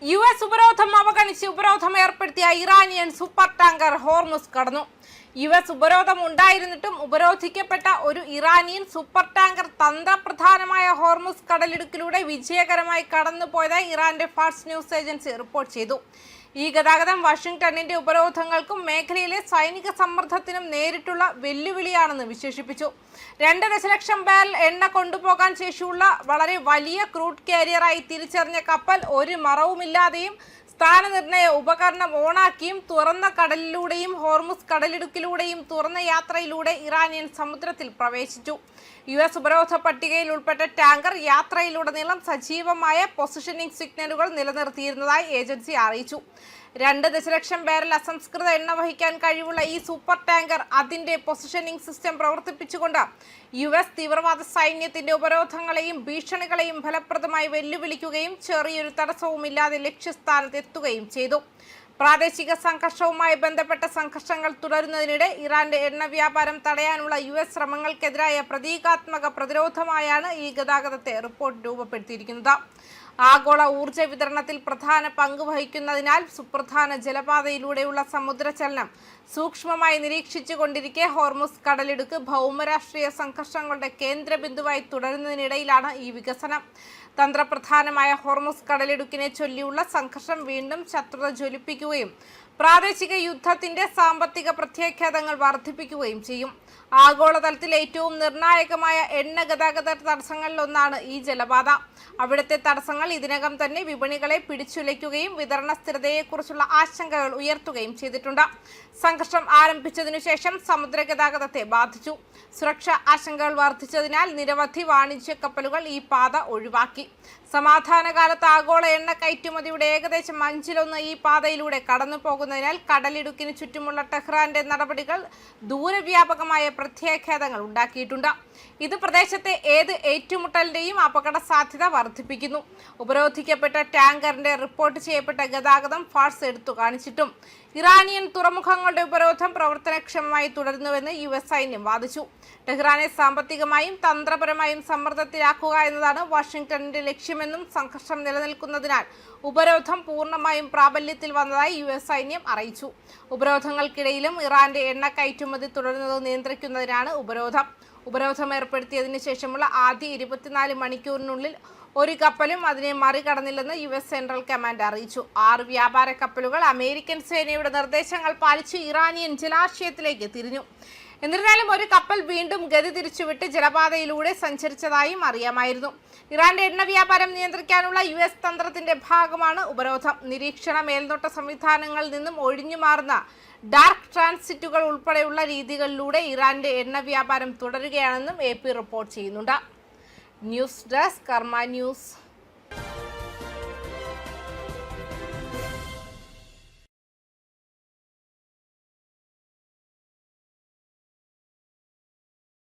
US ഉപരോധം അവഗണിച്ച് ഉപരോധം ഏർപ്പെടുത്തിയ ഇറാനിയൻ സൂപ്പർ ടാങ്കർ ഹോർമുസ് കടന്നു. US ഉപരോധം ഉണ്ടായിരുന്നിട്ടും ഉപരോധിക്കപ്പെട്ട ഒരു ഇറാനിയൻ സൂപ്പർ ടാങ്കർ തന്ത്രപ്രധാനമായ ഹോർമുസ് കടലിടുക്കിലൂടെ വിജയകരമായി കടന്നുപോയതായി ഇറാന്റെ ഫാർസ് ന്യൂസ് ഏജൻസി റിപ്പോർട്ട് ചെയ്തു. ഈ ഗതാഗതം വാഷിംഗ്ടണിന്റെ ഉപരോധങ്ങൾക്കും മേഖലയിലെ സൈനിക സമ്മർദ്ദത്തിനും നേരിട്ടുള്ള വെല്ലുവിളിയാണെന്ന് വിശേഷിപ്പിച്ചു. 2 ദശലക്ഷം ബാരൽ എണ്ണ കൊണ്ടുപോകാൻ ശേഷിയുള്ള വളരെ വലിയ ക്രൂഡ് കാരിയറായി തിരിച്ചറിഞ്ഞ കപ്പൽ ഒരു മറവുമില്ലാതെയും സ്ഥാനനിർണയ ഉപകരണം ഓണാക്കിയും തുറന്ന കടലിലൂടെയും ഹോർമുസ് കടലിടുക്കിലൂടെയും തുറന്ന യാത്രയിലൂടെ ഇറാനിയൻ സമുദ്രത്തിൽ പ്രവേശിച്ചു. US ഉപരോധ പട്ടികയിൽ ഉൾപ്പെട്ട ടാങ്കർ യാത്രയിലുടനീളം സജീവമായ പൊസിഷനിംഗ് സിഗ്നലുകൾ നിലനിർത്തിയിരുന്നതായി ഏജൻസി അറിയിച്ചു. 2 ദശലക്ഷം ബാരൽ അസംസ്കൃത എണ്ണ വഹിക്കാൻ കഴിവുള്ള ഈ സൂപ്പർ ടാങ്കർ അതിന്റെ പൊസിഷനിംഗ് സിസ്റ്റം പ്രവർത്തിപ്പിച്ചുകൊണ്ട് US തീവ്രവാദ സൈന്യത്തിന്റെ ഉപരോധങ്ങളെയും ഭീഷണികളെയും ഫലപ്രദമായി വെല്ലുവിളിക്കുകയും ചെറിയൊരു തടസ്സവുമില്ലാതെ ലക്ഷ്യസ്ഥാനത്തെത്തുകയും ചെയ്തു. പ്രാദേശിക സംഘർഷവുമായി ബന്ധപ്പെട്ട സംഘർഷങ്ങൾ തുടരുന്നതിനിടെ ഇറാന്റെ എണ്ണ വ്യാപാരം തടയാനുള്ള US ശ്രമങ്ങൾക്കെതിരായ പ്രതീകാത്മക പ്രതിരോധമായാണ് ഈ ഗതാഗതത്തെ റിപ്പോർട്ട് രൂപപ്പെടുത്തിയിരിക്കുന്നത്. ആഗോള ഊർജ്ജ വിതരണത്തിൽ പ്രധാന പങ്ക് വഹിക്കുന്നതിനാൽ സുപ്രധാന ജലപാതയിലൂടെയുള്ള സമുദ്രചലനം സൂക്ഷ്മമായി നിരീക്ഷിച്ചുകൊണ്ടിരിക്കെ ഹോർമുസ് കടലിടുക്ക് ഭൗമരാഷ്ട്രീയ സംഘർഷങ്ങളുടെ കേന്ദ്രബിന്ദുവായി തുടരുന്നതിനിടയിലാണ് ഈ വികസനം. തന്ത്രപ്രധാനമായ ഹോർമുസ് കടലിടുക്കിനെ ചൊല്ലിയുള്ള സംഘർഷം വീണ്ടും ശത്രുത ജ്വലിപ്പിക്കുകയും പ്രാദേശിക യുദ്ധത്തിന്റെ സാമ്പത്തിക പ്രത്യാഘാതങ്ങൾ വർദ്ധിപ്പിക്കുകയും ചെയ്യും. ആഗോളതലത്തിൽ ഏറ്റവും നിർണായകമായ എണ്ണ ഗതാഗത തടസ്സങ്ങളിലൊന്നാണ് ഈ ജലപാത. അവിടുത്തെ തടസ്സങ്ങൾ ഇതിനകം തന്നെ വിപണികളെ പിടിച്ചുലയ്ക്കുകയും വിതരണ സ്ഥിരതയെക്കുറിച്ചുള്ള ആശങ്കകൾ ഉയർത്തുകയും ചെയ്തിട്ടുണ്ട്. സംഘർഷം ആരംഭിച്ചതിനു ശേഷം സമുദ്ര ഗതാഗതത്തെ ബാധിച്ചു. സുരക്ഷാ ആശങ്കകൾ വർദ്ധിച്ചതിനാൽ നിരവധി വാണിജ്യ കപ്പലുകൾ ഈ പാത ഒഴിവാക്കി. സമാധാനകാലത്ത് ആഗോള എണ്ണ കയറ്റുമതിയുടെ ഏകദേശം 1/5 ഈ പാതയിലൂടെ കടന്നു പോകുന്നതിനാൽ കടലിടുക്കിന് ചുറ്റുമുള്ള ടെഹ്റാന്റെ നടപടികൾ ദൂരവ്യാപകമായ പ്രത്യാഘാതങ്ങൾ ഉണ്ടാക്കിയിട്ടുണ്ട്. ഇത് പ്രദേശത്തെ ഏത് ഏറ്റുമുട്ടലിന്റെയും അപകട സാധ്യത വർദ്ധിപ്പിക്കുന്നു. ഉപരോധിക്കപ്പെട്ട ടാങ്കറിന്റെ റിപ്പോർട്ട് ചെയ്യപ്പെട്ട ഗതാഗതം ഫാർസ് എടുത്തു കാണിച്ചിട്ടും ഇറാനിയൻ തുറമുഖങ്ങളുടെ ഉപരോധം പ്രവർത്തനക്ഷമമായി തുടരുന്നുവെന്ന് US സൈന്യം വാദിച്ചു. ടെഹ്റാനെ സാമ്പത്തികമായും തന്ത്രപരമായും സമ്മർദ്ദത്തിലാക്കുക എന്നതാണ് വാഷിംഗ്ടണിന്റെ ലക്ഷ്യമെന്നും സംഘർഷം നിലനിൽക്കുന്നതിനാൽ ഉപരോധം പൂർണ്ണമായും പ്രാബല്യത്തിൽ വന്നതായി US സൈന്യം അറിയിച്ചു. ഉപരോധങ്ങൾക്കിടയിലും ഇറാന്റെ എണ്ണ കയറ്റുമതി തുടരുന്നത് നിയന്ത്രിക്കുന്നതിനാണ് ഉപരോധം ഏർപ്പെടുത്തിയതിനു ശേഷമുള്ള ആദ്യ 24 മണിക്കൂറിനുള്ളിൽ ഒരു കപ്പലും അതിനെ മറികടന്നില്ലെന്ന് US സെൻട്രൽ കമാൻഡ് അറിയിച്ചു. 6 വ്യാപാര കപ്പലുകൾ അമേരിക്കൻ സേനയുടെ നിർദ്ദേശങ്ങൾ പാലിച്ച് ഇറാനിയൻ ജലാശയത്തിലേക്ക് തിരിഞ്ഞു. എന്നിരുന്നാലും ഒരു കപ്പൽ വീണ്ടും ഗതി തിരിച്ചുവിട്ട് ജലപാതയിലൂടെ സഞ്ചരിച്ചതായും അറിയാമായിരുന്നു. ഇറാന്റെ എണ്ണ വ്യാപാരം നിയന്ത്രിക്കാനുള്ള US തന്ത്രത്തിന്റെ ഭാഗമാണ് ഉപരോധം. നിരീക്ഷണ മേൽനോട്ട സംവിധാനങ്ങളിൽ നിന്നും ഒഴിഞ്ഞുമാറുന്ന ഡാർക്ക് ട്രാൻസിറ്റുകൾ ഉൾപ്പെടെയുള്ള രീതികളിലൂടെ ഇറാന്റെ എണ്ണ വ്യാപാരം തുടരുകയാണെന്നും AP റിപ്പോർട്ട് ചെയ്യുന്നുണ്ട്. ന്യൂസ് ഡെസ്ക് കർമ്മ ന്യൂസ്.